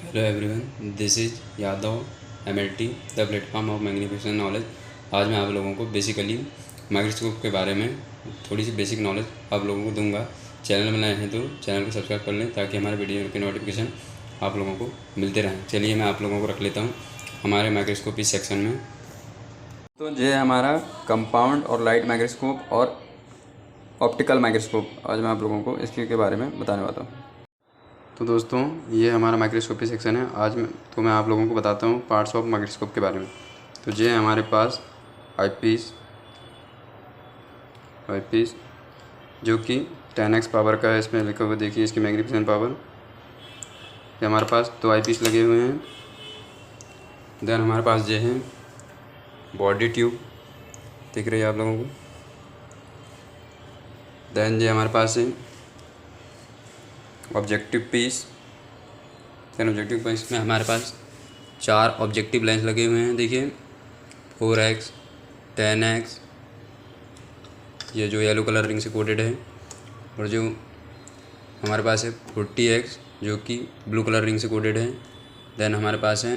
Hello everyone, this is Yadav MLT the platform of magnification knowledge. आज मैं आप लोगों को बेसिकली माइक्रोस्कोप के बारे में थोड़ी सी बेसिक नॉलेज आप लोगों को दूंगा। चैनल में नए हैं तो चैनल को सब्सक्राइब कर लें ताकि हमारे वीडियो के नोटिफिकेशन आप लोगों को मिलते रहें। चलिए मैं आप लोगों को रख लेता हूँ हमारे माइक्रोस्कोप इस सेक्शन में। तो ये है हमारा कंपाउंड और लाइट माइक्रोस्कोप और ऑप्टिकल माइक्रोस्कोप। आज मैं आप लोगों को इसके बारे में बताने वाला हूँ। तो दोस्तों, ये हमारा माइक्रोस्कोपी सेक्शन है। मैं आप लोगों को बताता हूँ पार्ट्स ऑफ माइक्रोस्कोप के बारे में। तो ये है हमारे पास आई पीस जो कि 10x पावर का है। इसमें लिखा हुआ देखिए इसकी मैग्निफिकेशन पावर। ये हमारे पास 2 आई पीस लगे हुए हैं। देन हमारे पास ये है बॉडी ट्यूब, दिख रही है आप लोगों को। देन ये हमारे पास है objective piece. Then objective piece में हमारे पास 4 ऑब्जेक्टिव लेंस लगे हुए हैं। देखिए 4x, 10x, ये जो येलो कलर रिंग से कोटेड है, और जो हमारे पास है 40x जो कि ब्लू कलर रिंग से कोटेड है। देन हमारे पास है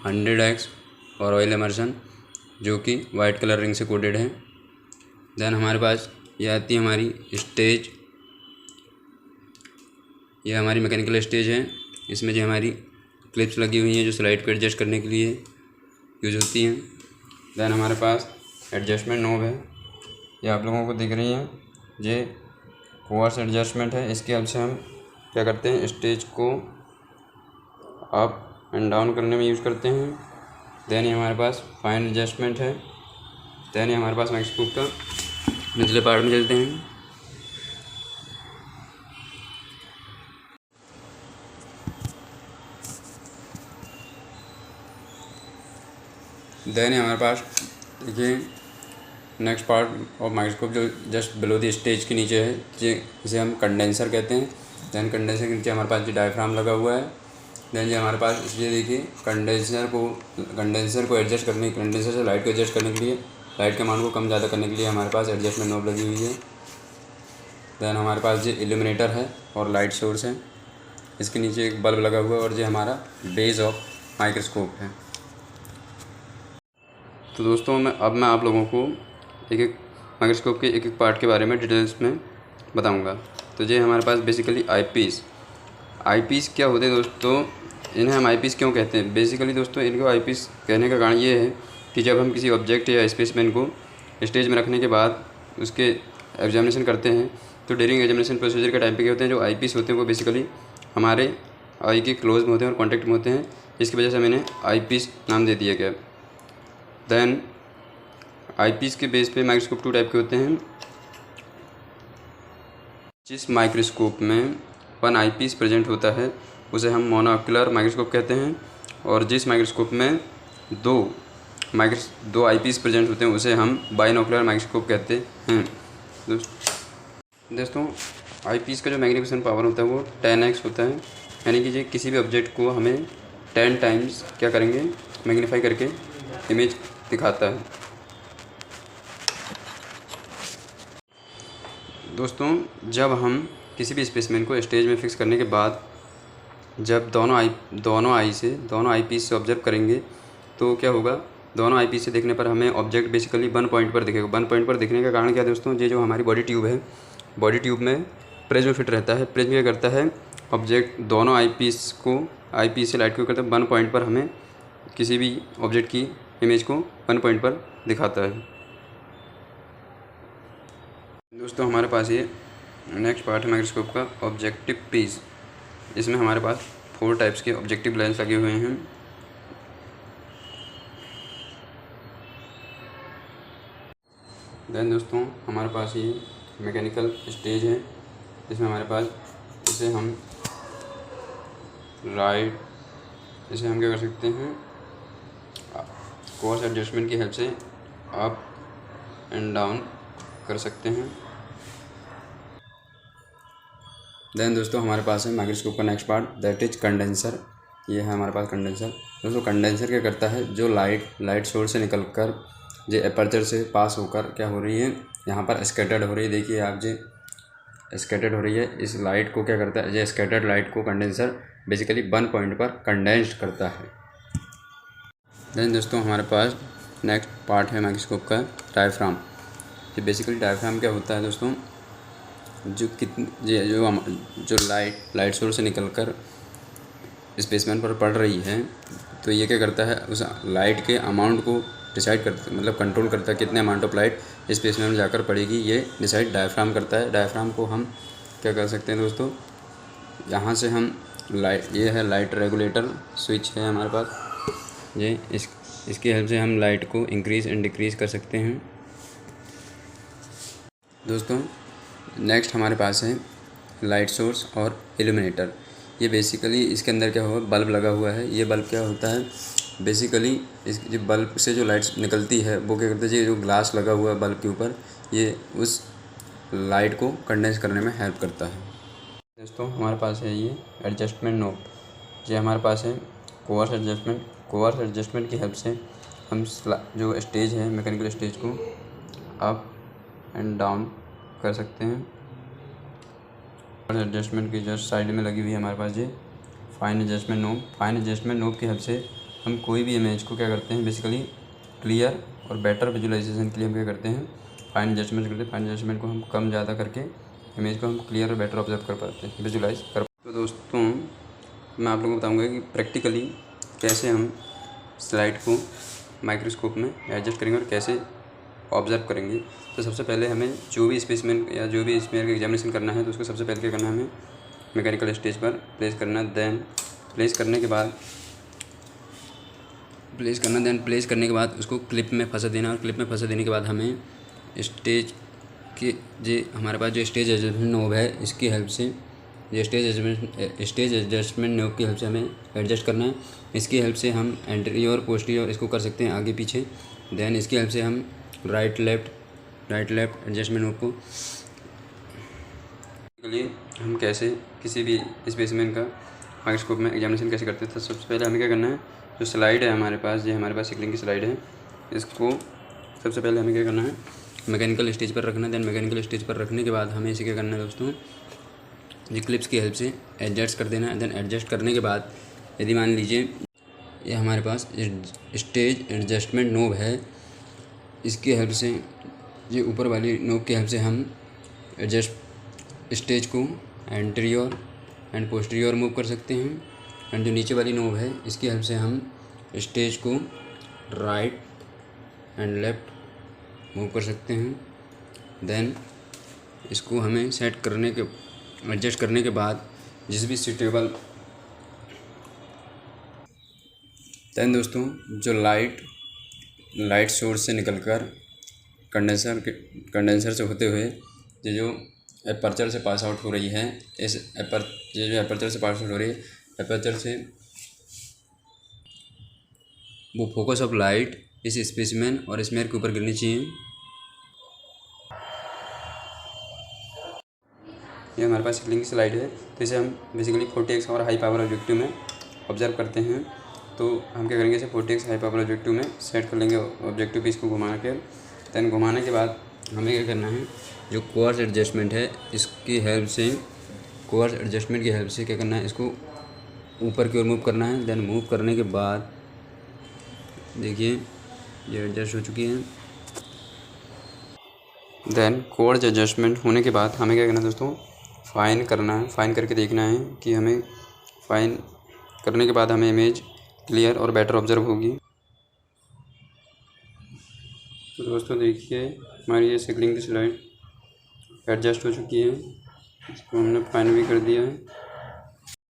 100x और ऑयल इमर्शन जो कि वाइट कलर रिंग से कोटेड है। देन हमारे पास ये आती है हमारी स्टेज। ये हमारी मैकेनिकल स्टेज है। इसमें जो हमारी क्लिप्स लगी हुई हैं जो स्लाइड को एडजस्ट करने के लिए यूज़ होती हैं। देन हमारे पास एडजस्टमेंट नॉब है, ये आप लोगों को दिख रही हैं। ये कोर्स एडजस्टमेंट है। इसके हेल्प से हम क्या करते हैं, स्टेज को अप एंड डाउन करने में यूज़ करते हैं। देन ये हमारे पास फाइन एडजस्टमेंट है। देन ये हमारे पास माइक्रोस्कोप का निचले पार्ट में चलते हैं। देन हमारे पास देखिए नेक्स्ट पार्ट ऑफ माइक्रोस्कोप जो जस्ट बिलो द स्टेज के नीचे है, जिसे हम कंडेंसर कहते हैं। देन कंडेंसर के नीचे हमारे पास ये डायफ्राम लगा हुआ है। देन ये हमारे पास इसलिए देखिए कंडेंसर को एडजस्ट करने, कंडेंसर से लाइट को एडजस्ट करने के लिए, लाइट के मान को कम ज़्यादा करने के लिए हमारे पास एडजस्टमेंट नॉब लगी हुई है। देन हमारे पास ये इल्यूमिनेटर है और लाइट सोर्स है। इसके नीचे एक बल्ब लगा हुआ है और ये हमारा बेस ऑफ माइक्रोस्कोप है। तो दोस्तों, मैं आप लोगों को एक एक माइक्रोस्कोप के एक एक पार्ट के बारे में डिटेल्स में बताऊंगा। तो ये हमारे पास बेसिकली आई पीस क्या होते हैं दोस्तों, इन्हें हम आई पीस क्यों कहते हैं। बेसिकली दोस्तों, इनको आई पीस कहने का कारण ये है कि जब हम किसी ऑब्जेक्ट या स्पेसमैन को स्टेज में रखने के बाद उसके एग्जामिनेशन करते हैं, तो ड्यूरिंग एग्जामिनेशन प्रोसीजर के टाइम पे क्या होते हैं, जो आई पीस होते हैं वो बेसिकली हमारे आई के क्लोज में होते हैं और कॉन्टेक्ट में होते हैं। इसकी वजह से हम इन्हें आई पीस नाम दे दिया गया। देन आई पीस के बेस पे माइक्रोस्कोप 2 टाइप के होते हैं। जिस माइक्रोस्कोप में 1 आई पीस प्रेजेंट होता है उसे हम मोनोक्यूलर माइक्रोस्कोप कहते हैं, और जिस माइक्रोस्कोप में दो आई पीस प्रेजेंट होते हैं उसे हम बाइनोकुलर माइक्रोस्कोप कहते हैं। दोस्तों, आई पीस का जो मैग्निफिकेशन पावर होता है वो 10x होता है, यानी कि ये किसी भी ऑब्जेक्ट को हमें 10 टाइम्स क्या करेंगे, मैग्नीफाई करके इमेज दिखाता है। दोस्तों, जब हम किसी भी स्पेसमैन को स्टेज में फिक्स करने के बाद जब दोनों आई पीस से ऑब्जर्व करेंगे तो क्या होगा, दोनों आई पीस से देखने पर हमें ऑब्जेक्ट बेसिकली 1 पॉइंट पर दिखेगा। 1 पॉइंट पर दिखने का कारण क्या है दोस्तों, ये जो हमारी बॉडी ट्यूब है, बॉडी ट्यूब में प्रिज्म फिट रहता है। प्रिज्म क्या करता है, ऑब्जेक्ट दोनों आई पीस से लाइट को करता है 1 पॉइंट पर, हमें किसी भी ऑब्जेक्ट की इमेज को 1 पॉइंट पर दिखाता है। दोस्तों, हमारे पास ये नेक्स्ट पार्ट है माइक्रोस्कोप का, ऑब्जेक्टिव पीस। इसमें हमारे पास 4 टाइप्स के ऑब्जेक्टिव लेंस लगे हुए हैं। देन दोस्तों, हमारे पास ये मैकेनिकल स्टेज है। इसमें हमारे पास इसे हम क्या कर सकते हैं, कोर्स एडजस्टमेंट की हेल्प से अप एंड डाउन कर सकते हैं। देन दोस्तों, हमारे पास है माइक्रोस्कोप का next part, that is condenser. ये है हमारे पास कंडेंसर। दोस्तों, कंडेंसर क्या करता है, जो लाइट सोर्स से निकलकर जो एपर्चर से पास होकर क्या हो रही है, यहाँ पर स्कैटर्ड हो रही है। देखिए आप, जो स्कैटर्ड हो रही है, इस लाइट को क्या करता है, ये स्कैटर्ड लाइट को कंडेंसर बेसिकली 1 पॉइंट पर कंडेंस्ड करता है। देन दोस्तों हमारे पास नेक्स्ट पार्ट है माइक्रोस्कोप का डायफ्राम। ये बेसिकली डायफ्राम क्या होता है दोस्तों, जो लाइट सोर्स से निकलकर स्पेसमैन पर पड़ रही है, तो ये क्या करता है, उस लाइट के अमाउंट को डिसाइड करता, मतलब कंट्रोल करता है कितने अमाउंट ऑफ लाइट स्पेसमैन में जाकर पड़ेगी, ये डिसाइड डायफ्राम करता है। डायफ्राम को हम क्या कर सकते हैं दोस्तों, यहाँ से हम ये है लाइट रेगुलेटर स्विच है हमारे पास, ये इसकी हेल्प से हम लाइट को इंक्रीज़ एंड डिक्रीज़ कर सकते हैं। दोस्तों नेक्स्ट हमारे पास है लाइट सोर्स और इल्यूमिनेटर। ये बेसिकली इसके अंदर क्या हुआ, बल्ब लगा हुआ है। ये बल्ब क्या होता है, बेसिकली इस जो बल्ब से जो लाइट्स निकलती है वो क्या करता है, ये जो ग्लास लगा हुआ है बल्ब के ऊपर, ये उस लाइट को कंडेंस करने में हेल्प करता है। दोस्तों हमारे पास है ये एडजस्टमेंट नॉब। ये हमारे पास है कोवर्स एडजस्टमेंट। कोवर्स एडजस्टमेंट की हेल्प से हम जो स्टेज है, मैकेनिकल स्टेज को अप एंड डाउन कर सकते हैं। एडजस्टमेंट की जस्ट साइड में लगी हुई है हमारे पास ये fine adjustment knob. Fine adjustment knob की हेल्प से हम कोई भी इमेज को क्या करते हैं, बेसिकली क्लियर और बेटर विजुअलाइजेशन के लिए हम क्या करते हैं, फाइन एडजस्टमेंट करते हैं। फाइन एडजस्टमेंट को हम कम ज़्यादा करके इमेज को हम क्लियर और बेटर ऑब्जर्व कर पाते हैं, विजुलाइज कर। तो दोस्तों मैं आप लोगों को बताऊँगा कि प्रैक्टिकली कैसे हम स्लाइड को माइक्रोस्कोप में एडजस्ट करेंगे और कैसे ऑब्जर्व करेंगे। तो सबसे पहले हमें जो भी स्पेसिमेन या जो भी स्मेयर का एग्जामिनेशन करना है, तो उसको सबसे पहले क्या करना है, हमें मैकेनिकल स्टेज पर प्लेस करना। देन प्लेस करने के बाद उसको क्लिप में फंसा देना। और क्लिप में फंसा देने के बाद हमें स्टेज के हमारे पास जो स्टेज एडजस्टमेंट नॉब है, इसकी हेल्प से ये स्टेज एडजस्टमेंट नॉब की हेल्प से हमें एडजस्ट करना है। इसकी हेल्प से हम एंटीरियर पोस्टीरियर इसको कर सकते हैं, आगे पीछे। देन इसकी हेल्प से हम राइट लेफ्ट एडजस्टमेंट नॉब को के लिए हम कैसे किसी भी स्पेसिमेन का माइक्रोस्कोप में एग्जामिनेशन कैसे करते हैं। तो सबसे पहले हमें क्या करना है, जो स्लाइड है हमारे पास, ये हमारे पास सिकलिंग की स्लाइड है, इसको सबसे पहले हमें क्या करना है, मैकेनिकल स्टेज पर रखना है। देन मैकेनिकल स्टेज पर रखने के बाद हमें इसे क्या करना है दोस्तों, ये क्लिप्स की हेल्प से एडजस्ट कर देना है। देन एडजस्ट करने के बाद यदि मान लीजिए ये हमारे पास स्टेज एडजस्टमेंट नॉब है, इसकी हेल्प से, ये ऊपर वाली नॉब की हेल्प से हम एडजस्ट स्टेज को एंटीरियर एंड पोस्टीरियर मूव कर सकते हैं। एंड जो नीचे वाली नॉब है, इसकी हेल्प से हम स्टेज को राइट एंड लेफ्ट मूव कर सकते हैं। देन इसको हमें एडजस्ट करने के बाद जिस भी सूटेबल, देन दोस्तों जो लाइट सोर्स से निकलकर कंडेंसर से होते हुए ये जो एपर्चर से पास आउट हो रही है, ये जो एपर्चर से पास आउट हो रही है, एपर्चर से वो फोकस ऑफ लाइट इस स्पेसिमेन और स्मेयर के ऊपर गिरनी चाहिए। ये हमारे पास सिकलिंग की स्लाइड है, तो इसे हम बेसिकली 40x और हाई पावर ऑब्जेक्टिव में ऑब्जर्व करते हैं। तो हम क्या करेंगे, इसे 40x हाई पावर ऑब्जेक्टिव में सेट कर लेंगे ऑब्जेक्टिव पे, इसको घुमा के। देन घुमाने के बाद हमें क्या करना है, जो कोवर्स एडजस्टमेंट है, इसकी हेल्प से, कोवर्स एडजस्टमेंट की हेल्प से क्या करना है, इसको ऊपर की ओर मूव करना है। देन मूव करने के बाद देखिए ये एडजस्ट हो चुकी है। देन कोवर्स एडजस्टमेंट होने के बाद हमें क्या करना है दोस्तों, फाइन करना है। फाइन करके देखना है कि हमें फाइन करने के बाद हमें इमेज क्लियर और बेटर ऑब्जर्व होगी। तो दोस्तों देखिए हमारी ये सिकलिंग की स्लाइड एडजस्ट हो चुकी है, इसको हमने फाइन भी कर दिया है।